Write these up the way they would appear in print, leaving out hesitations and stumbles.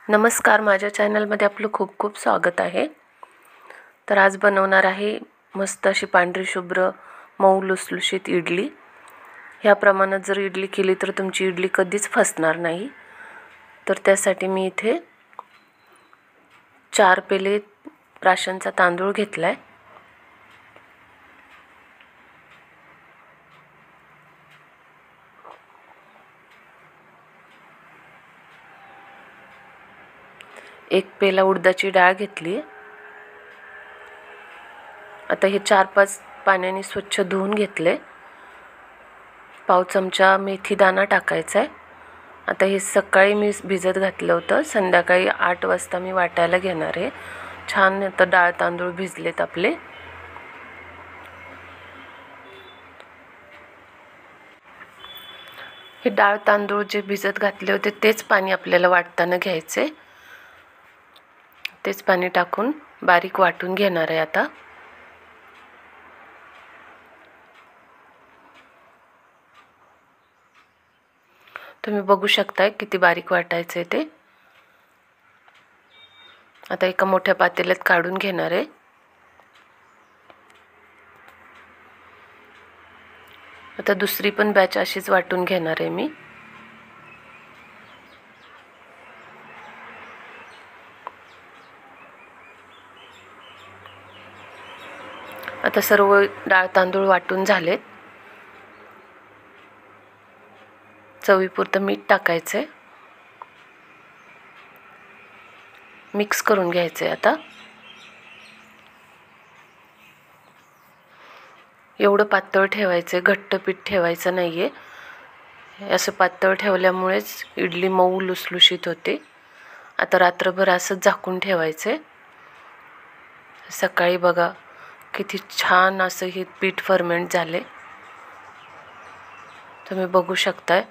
नमस्कार, माझ्या चॅनलमध्ये आपलं खूप खूप स्वागत आहे। तर आज बनवणार आहे मस्त अशी पांढरी शुभ्र मऊ लुसलुशीत इडली। ह्या प्रमाणात जर इडली केली तर तुमची इडली कधीच फसणार नाही। तर त्यासाठी मी इथे 4 पेले राशनचा तांदूळ घेतलाय। एक पेला उडदाची डाळ घेतली। आता हे 4-5 पाण्याने स्वच्छ धुवून घेतले। पाव चमचा मेथी दाणा टाकायचा आहे। आता हे सकाळी मी भिजत घातलं होतं, संध्याकाळी 8 वाजता मी वाटायला घेणार आहे। छान आता डाळ तांदूळ भिजलेत आपले। हे डाळ तांदूळ जे भिजत घातले होते तेच पाणी आपल्याला वाटताना घ्यायचे। तेच पाणी टाकून बारीक वाटून घेणार आहे आता। तुम्ही बघू शकताय किती बारीक वाटायचे ते। आता एका मोठ्या पातेल्यात काढून घेणार आहे। आता दुसरी पण बॅच अशीच वाटून घेणार आहे मी। आता सर्व डाळ तांदूळ वाटून झालेत। चवीपुरतं मीठ टाकायचे, मिक्स करून घ्यायचे। आता एवढं पातळ ठेवायचे, घट्ट पीठ ठेवायचं नाहीये। असं पातळ ठेवल्यामुळेच इडली मऊ लुसलुशीत होते। आता रात्रभर असं झाकून ठेवायचे। सकाळी बघा किती छान असं हे पीठ फर्मेंट झाले। तुम्ही बघू शकताय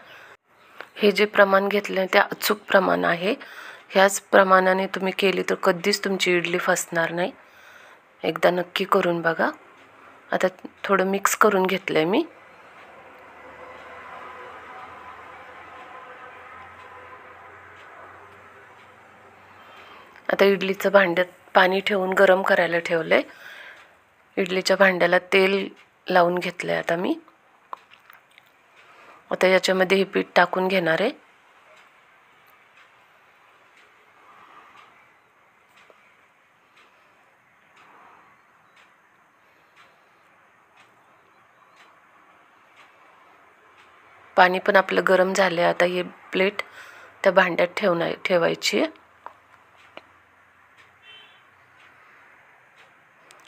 हे जे प्रमाण घेतले ते अचूक प्रमाण आहे। ह्याच प्रमाणाने तुम्ही केली तर कधीच तुमची इडली फसणार नाही। एकदा नक्की करून बघा। आता थोडं मिक्स करून घेतलंय मी। आता इडलीचं भांड्यात पाणी ठेवून गरम करायला ठेवलंय। इडलीच्या भांड्याला तेल लावून घेतलंय आता मी। आता याच्यामध्ये हे पीठ टाकून घेणार आहे। पाणी पण आपलं गरम झालंय। आता ही प्लेट त्या भांड्यात ठेवायची आहे।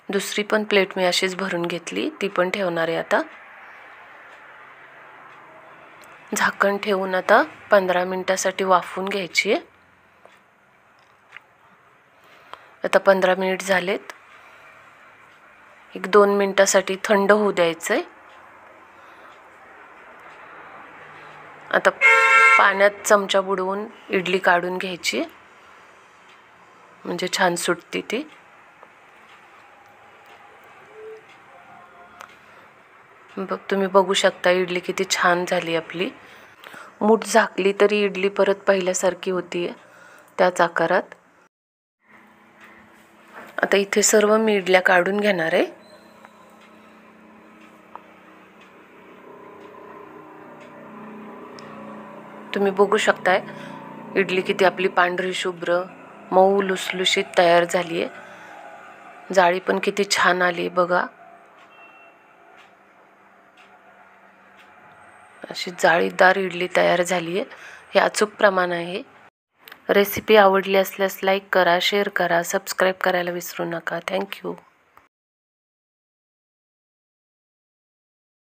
दुसरी पण प्लेट मी अशीच भरून घेतली, ती पण ठेवणार आहे आता। झाकण ठेवून आता 15 मिनिटासाठी वाफवून घ्यायची आहे। आता 15 मिनिट झालेत। 1-2 मिनिटासाठी थंड होऊ द्यायचंय। आता पाण्यात चमचा बुडवून इडली काढून घ्यायची, म्हणजे छान सुटते ती। तुम्ही बघू शकता इडली किती छान झाली आपली। मूठ झाकली तरी इडली परत पहिल्यासारखी होतीये त्याच आकारात। आता इथे सर्व मी इडल्या काढून घेणार आहे। तुम्ही बघू शकताय इडली किती आपली पांढरी शुभ्र मऊ लुसलुशीत तयार झाली आहे। जाळी पण किती छान आली बघा। अशी जाळीदार इडली तयार झाली आहे। हे अचूक प्रमाण आहे। रेसिपी आवडली असल्यास लाईक करा, शेअर करा, सबस्क्राईब करायला विसरू नका। थँक्यू।